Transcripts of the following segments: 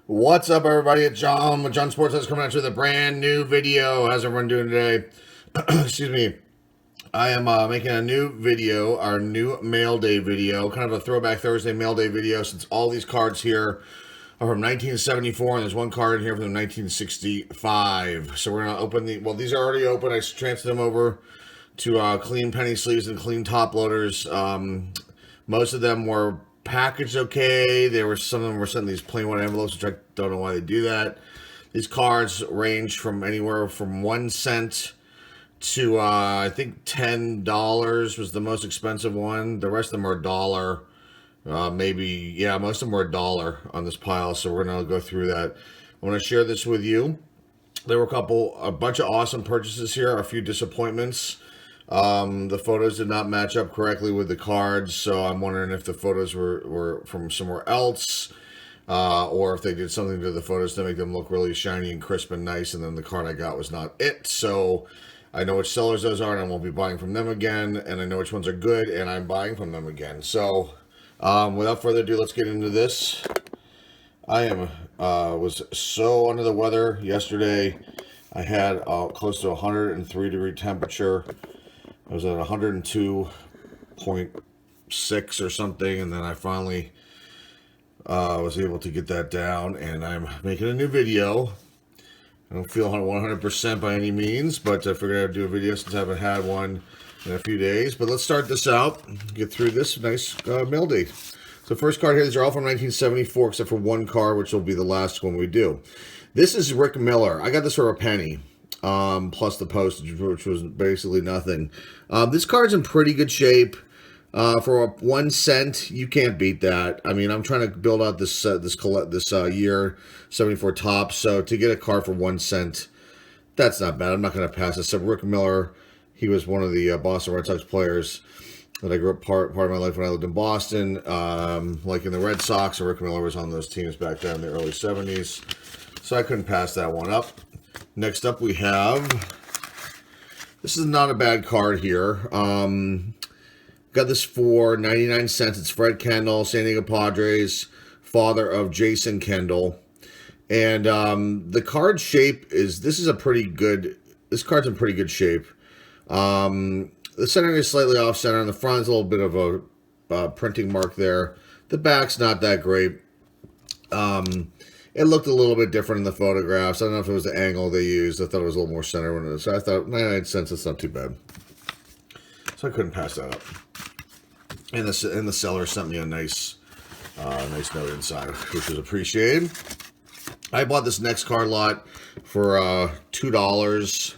What's up, everybody? It's John with John Sports. Coming at you with a brand new video. How's everyone doing today? Excuse me. I am making a new video, our new mail day video, kind of a throwback Thursday mail day video, since all these cards here are from 1974, and there's one card in here from 1965. So we're going to open these are already open. I transferred them over to clean penny sleeves and clean top loaders. Most of them were packaged okay. Some of them were sent in these plain white envelopes, which I don't know why they do that. These cards range from anywhere from 1 cent to I think $10 was the most expensive one. The rest of them are $1. Most of them were $1 on this pile. So we're gonna go through that. I want to share this with you. There were a bunch of awesome purchases here. A few disappointments. The photos did not match up correctly with the cards, so I'm wondering if the photos were from somewhere else, or if they did something to the photos to make them look really shiny and crisp and nice, and then the card I got was not it. So I know which sellers those are, and I won't be buying from them again, and I know which ones are good, and I'm buying from them again. So without further ado, let's get into this. I was so under the weather yesterday. I had close to 103 degree temperature. I was at 102.6 or something, and then I finally was able to get that down, and I'm making a new video. I don't feel 100% by any means, but I figured I'd do a video since I haven't had one in a few days. But let's start this out, get through this nice mail day. So first card here, these are all from 1974, except for one card, which will be the last one we do. This is Rick Miller. I got this for a penny. Plus the postage, which was basically nothing. This card's in pretty good shape. For 1 cent, you can't beat that. I mean, I'm trying to build out this year 74 top, so to get a card for 1 cent, that's not bad. I'm not going to pass this up. Rick Miller, he was one of the Boston Red Sox players that I grew up part of my life when I lived in Boston, like in the Red Sox, and Rick Miller was on those teams back then in the early 70s, so I couldn't pass that one up. Next up, we have, this is not a bad card here. Got this for 99 cents. It's Fred Kendall, San Diego Padres, father of Jason Kendall. And the card shape this card's in pretty good shape. The center is slightly off center. On the front is a little bit of a printing mark there. The back's not that great. It looked a little bit different in the photographs. I don't know if it was the angle they used. I thought it was a little more center. So I thought 99 cents, it's not too bad. So I couldn't pass that up. And the seller sent me a nice note inside, which was appreciated. I bought this next card lot for $2.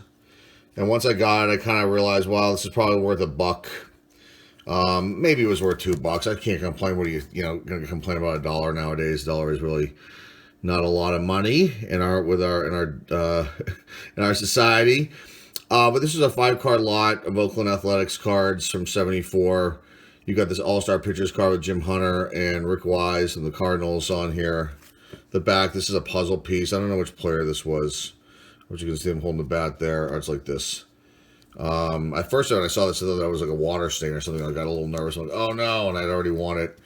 And once I got it, I kind of realized, wow, this is probably worth $1. Maybe it was worth $2. I can't complain. What are you going to complain about $1 nowadays? $1 is really not a lot of money in our society. But this is a 5-card lot of Oakland Athletics cards from 74. You got this All-Star Pitchers card with Jim Hunter and Rick Wise and the Cardinals on here. The back, this is a puzzle piece. I don't know which player this was. But you can see him holding the bat there. Or it's like this. At first, when I saw this, I thought that was like a water stain or something. I got a little nervous. I'm like, oh no, and I'd already won it.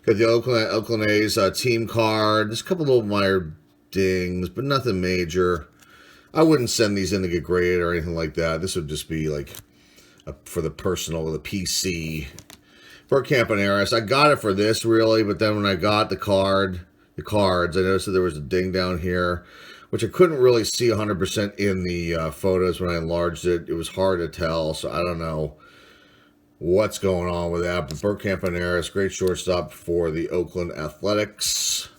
Got the Oakland A's team card. There's a couple little minor dings, but nothing major. I wouldn't send these in to get graded or anything like that. This would just be like for the personal, the PC. Bergkamp and Harris. I got it for this really, but then when I got the cards, I noticed that there was a ding down here, which I couldn't really see 100% in the photos when I enlarged it. It was hard to tell, so I don't know what's going on with that. But Bergkamp and Harris, great shortstop for the Oakland Athletics.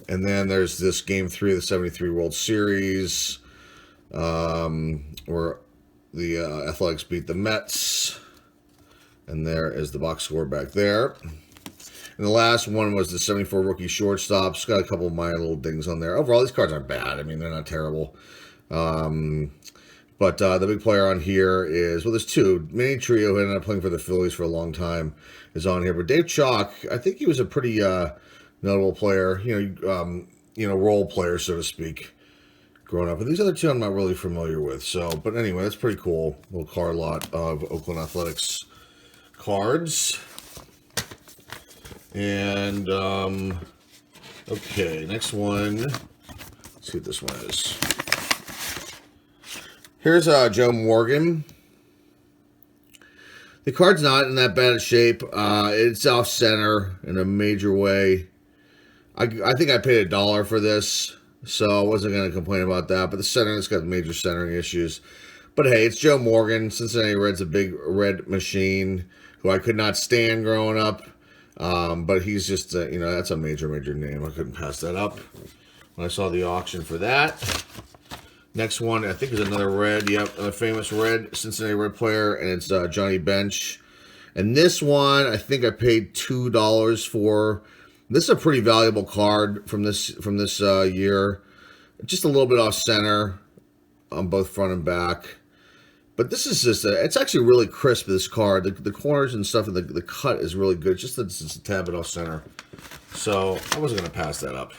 And then there's this Game 3 of the 73 World Series, where the Athletics beat the Mets. And there is the box score back there. And the last one was the 74 rookie shortstops. Got a couple of minor little dings on there. Overall, these cards aren't bad. I mean, they're not terrible. But the big player on here is, well, there's two. Manny Trio, who ended up playing for the Phillies for a long time, is on here. But Dave Chalk, I think he was a pretty notable player, role player, so to speak, growing up. But these other two I'm not really familiar with. So, but anyway, that's pretty cool. Little card lot of Oakland Athletics cards. And Okay, next one. Let's see what this one is. Here's Joe Morgan. The card's not in that bad of shape. It's off center in a major way. I think I paid $1 for this, so I wasn't going to complain about that. But the center, it's got major centering issues. But hey, it's Joe Morgan. Cincinnati Red's a big red machine who I could not stand growing up. But he's just, you know, that's a major name. I couldn't pass that up when I saw the auction for that. Next one, I think, is another red. Yep, a famous red Cincinnati Red player, and it's Johnny Bench. And this one, I think I paid $2 for. This is a pretty valuable card from this year. Just a little bit off center on both front and back. But this is just it's actually really crisp, this card. The corners and stuff, and the cut is really good. Just that it's a tad bit off center. So I wasn't going to pass that up.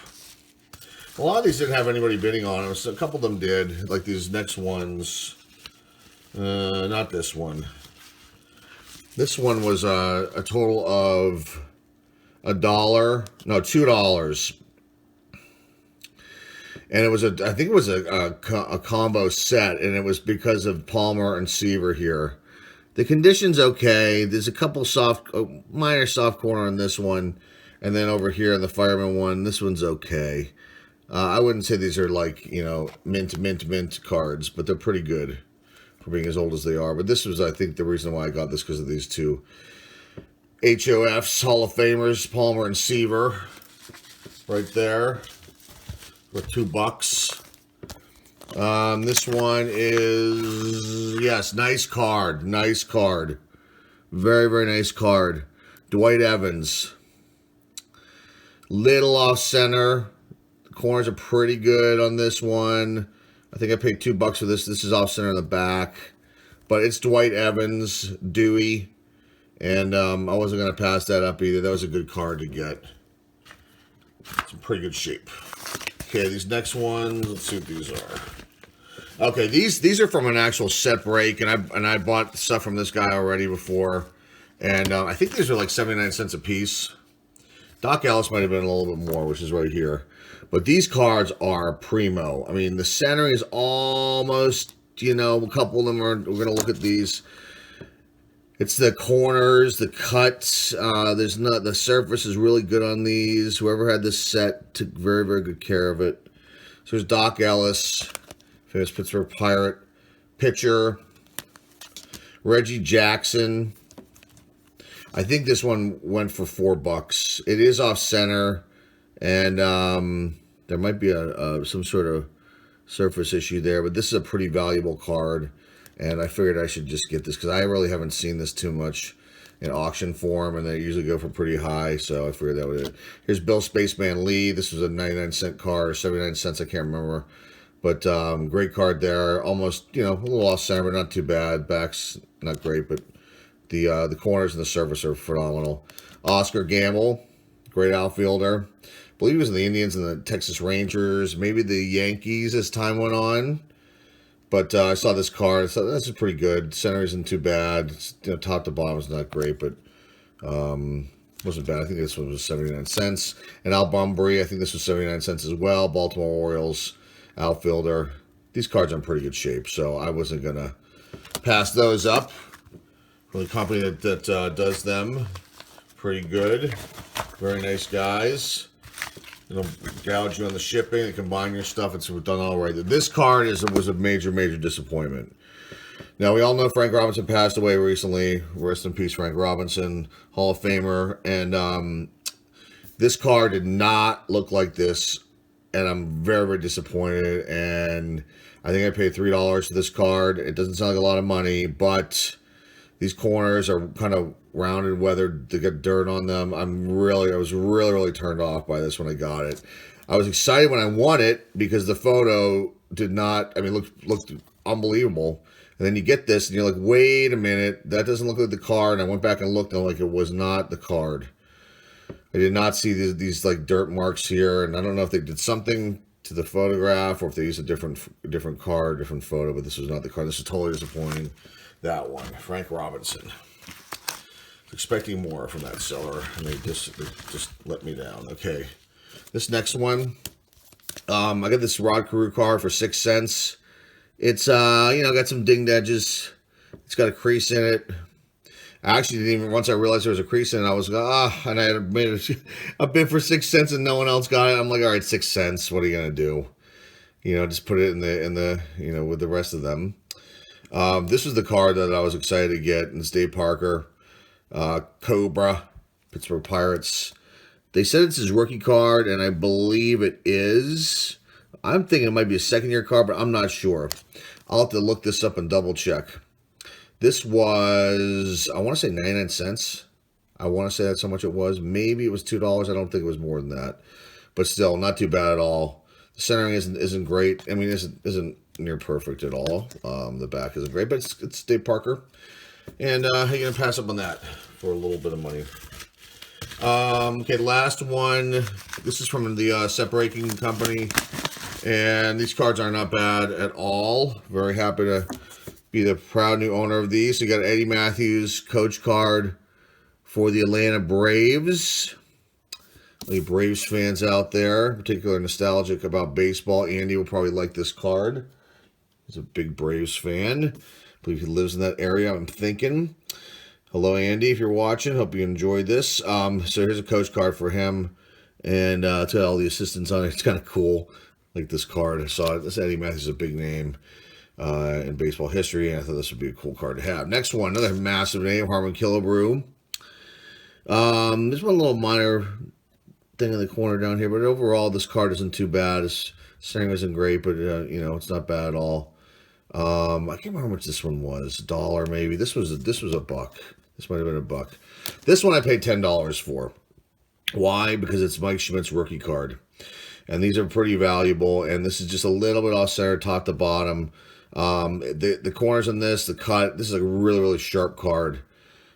A lot of these didn't have anybody bidding on them. So a couple of them did. Like these next ones. Not this one. This one was a total of $2. And it was I think it was a combo set, and it was because of Palmer and Seaver here. The condition's okay. There's a couple minor soft corner on this one, and then over here in the Fireman one, this one's okay. I wouldn't say these are like, you know, mint cards, but they're pretty good for being as old as they are. But this was, I think, the reason why I got this, because of these two HOFs, Hall of Famers, Palmer and Seaver, right there. For $2. This one is, yes, nice card. Very nice card. Dwight Evans. Little off center. The corners are pretty good on this one. I think I paid $2 for this. This is off center in the back. But it's Dwight Evans, Dewey. And I wasn't going to pass that up either. That was a good card to get. It's in pretty good shape. Okay, these next ones, let's see what these are. Okay, these are from an actual set break, and I bought stuff from this guy already before, and I think these are like 79 cents a piece. Doc Ellis might have been a little bit more, which is right here. But these cards are primo. I mean, the centering is almost, you know, a couple of them are, we're going to look at these. It's the corners, the cuts. The surface is really good on these. Whoever had this set took very good care of it. So there's Doc Ellis, famous Pittsburgh Pirate pitcher. Reggie Jackson. I think this one went for $4. It is off center, and there might be some sort of surface issue there, but this is a pretty valuable card. And I figured I should just get this because I really haven't seen this too much in auction form, and they usually go for pretty high, so I figured that would. Here's Bill Spaceman Lee. This was a 99-cent card, or 79 cents, I can't remember. But great card there. Almost, you know, a little off center, but not too bad. Back's not great, but the corners and the surface are phenomenal. Oscar Gamble, great outfielder. I believe he was in the Indians and the Texas Rangers, maybe the Yankees as time went on. But I saw this card, so this is pretty good. Center isn't too bad. It's, you know, top to bottom is not great, but wasn't bad. I think this one was 79 cents. And Al Bunbury, I think this was 79 cents as well. Baltimore Orioles outfielder. These cards are in pretty good shape, so I wasn't going to pass those up. From the company that does them. Pretty good. Very nice guys. It'll gouge you on the shipping. They combine your stuff. It's done all right. This card was a major disappointment. Now, we all know Frank Robinson passed away recently. Rest in peace, Frank Robinson, Hall of Famer. And this card did not look like this. And I'm very disappointed. And I think I paid $3 for this card. It doesn't sound like a lot of money, but these corners are kind of rounded, weathered. They got dirt on them. I was really turned off by this when I got it. I was excited when I won it because the photo did not, I mean, looked unbelievable. And then you get this and you're like, wait a minute, that doesn't look like the card. And I went back and looked and I'm like, it was not the card. I did not see these like dirt marks here. And I don't know if they did something to the photograph or if they used a different card, different photo, but this was not the card. This is totally disappointing. That one, Frank Robinson. Expecting more from that seller, and they just let me down. Okay, This next one, I got this Rod Carew card for 6 cents. It's, got some dinged edges. It's got a crease in it. I actually didn't even, once I realized there was a crease in it, I was and I had made a bid for 6 cents and no one else got it. I'm like, all right, 6 cents. What are you going to do? Just put it in the with the rest of them. This was the card that I was excited to get. And it's Dave Parker, Cobra, Pittsburgh Pirates. They said it's his rookie card, and I believe it is. I'm thinking it might be a second-year card, but I'm not sure. I'll have to look this up and double-check. This was, I want to say 99 cents. I want to say that's how much it was. Maybe it was $2. I don't think it was more than that. But still, not too bad at all. The centering isn't great. I mean, isn't near perfect at all. The back isn't great, but it's Dave Parker. And how are you going to pass up on that for a little bit of money? Okay, last one. This is from the Separating Company. And these cards are not bad at all. Very happy to be the proud new owner of these. So you got Eddie Matthews coach card for the Atlanta Braves. Any Braves fans out there, particularly nostalgic about baseball, Andy will probably like this card. He's a big Braves fan. I believe he lives in that area, I'm thinking. Hello, Andy, if you're watching. Hope you enjoyed this. So here's a coach card for him. And to got all the assistants on it. It's kind of cool. Like this card. I saw it. This Eddie Matthews is a big name in baseball history. And I thought this would be a cool card to have. Next one, another massive name, Harmon Killebrew. There's one little minor thing in the corner down here, but overall this card isn't too bad. His centering isn't great, but it's not bad at all. I can't remember how much this one was. $1 maybe. This was a buck. This might have been a buck. This one I paid $10 for. Why? Because it's Mike Schmidt's rookie card, and these are pretty valuable. And this is just a little bit off center, top to bottom. The corners on this, the cut. This is a really, really sharp card.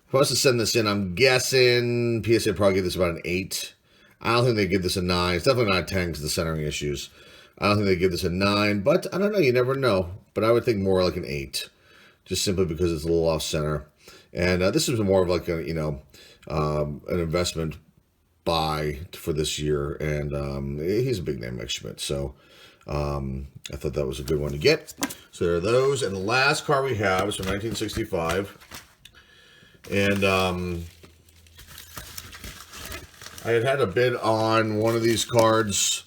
If I was to send this in, I'm guessing PSA probably give this about an 8. I don't think they give this a 9. It's definitely not a 10 because of the centering issues. I don't think they give this a 9, but I don't know. You never know. But I would think more like an 8, just simply because it's a little off center. And this is more of like a an investment buy for this year. And he's a big name, Mike Schmidt. So I thought that was a good one to get. So there are those. And the last card we have is from 1965. And I had a bid on one of these cards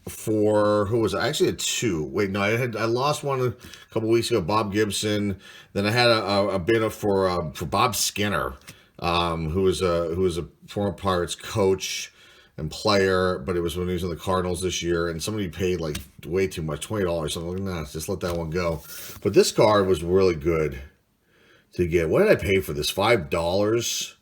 for, who was it? I actually had 2. Wait, no, I lost one a couple weeks ago, Bob Gibson. Then I had a bid for Bob Skinner, who was a former Pirates coach and player, but it was when he was in the Cardinals this year, and somebody paid like way too much, $20. So I'm like, nah, just let that one go. But this card was really good to get. What did I pay for this? $5?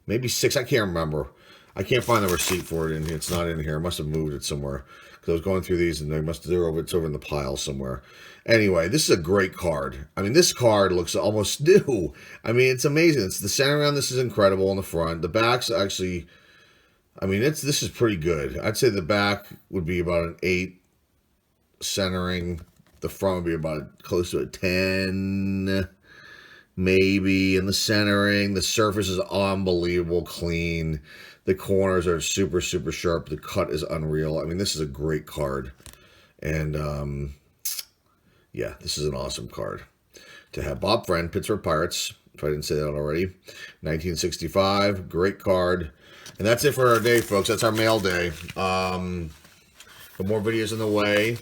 Maybe 6. I can't remember. I can't find the receipt for it in here. It's not in here. I must have moved it somewhere because I was going through these and it's over in the pile somewhere. Anyway, this is a great card. I mean, this card looks almost new. I mean, it's amazing. It's the center on this is incredible on the front. The back's actually, I mean, this is pretty good. I'd say the back would be about an 8 centering. The front would be about close to a 10. Maybe. And the centering, the surface is unbelievable clean. The corners are super, super sharp. The cut is unreal. I mean, this is a great card. And, yeah, this is an awesome card to have. Bob Friend, Pittsburgh Pirates, if I didn't say that already. 1965, great card. And that's it for our day, folks. That's our mail day. Got more videos in the way.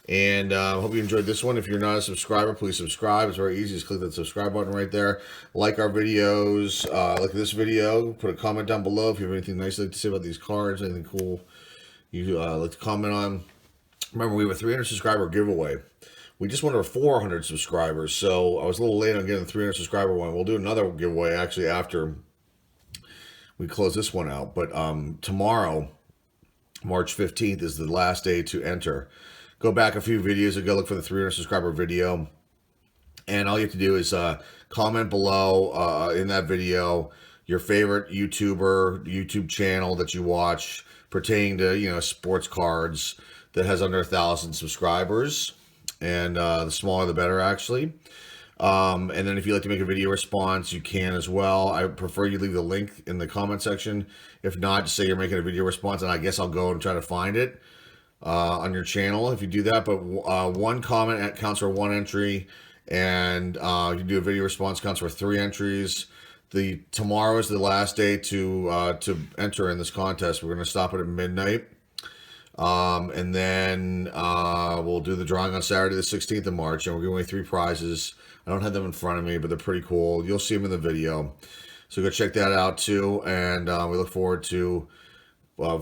And I hope you enjoyed this one. If you're not a subscriber, please subscribe. It's very easy. Just click that subscribe button right there. Like our videos. Look at this video. Put a comment down below if you have anything nice to say about these cards, anything cool you like to comment on. Remember, we have a 300 subscriber giveaway. We just went over 400 subscribers, so I was a little late on getting the 300 subscriber one. We'll do another giveaway actually after we close this one out. But tomorrow, March 15th, is the last day to enter. Go back a few videos ago, look for the 300 subscriber video, and all you have to do is comment below in that video your favorite YouTube channel that you watch pertaining to sports cards that has under 1,000 subscribers, and the smaller the better actually. And then if you'd like to make a video response, you can as well. I prefer you leave the link in the comment section. If not, just say you're making a video response, and I guess I'll go and try to find it on your channel if you do that. But one comment counts for one entry, and you do a video response counts for 3 entries. Tomorrow is the last day to enter in this contest. We're going to stop it at midnight. And then we'll do the drawing on Saturday, the 16th of March, and we're giving away 3 prizes. I don't have them in front of me, but they're pretty cool. You'll see them in the video. So go check that out too, and we look forward to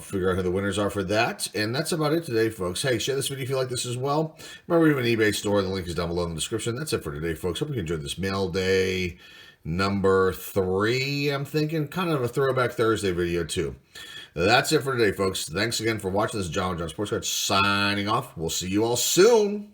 figure out who the winners are for that. And that's about it today, folks. Hey, share this video if you like this as well. Remember, we have an eBay store. The link is down below in the description. That's it for today, folks. Hope you enjoyed this mail day number 3, I'm thinking. Kind of a throwback Thursday video too. That's it for today, folks. Thanks again for watching. This is John Sports Card signing off. We'll see you all soon.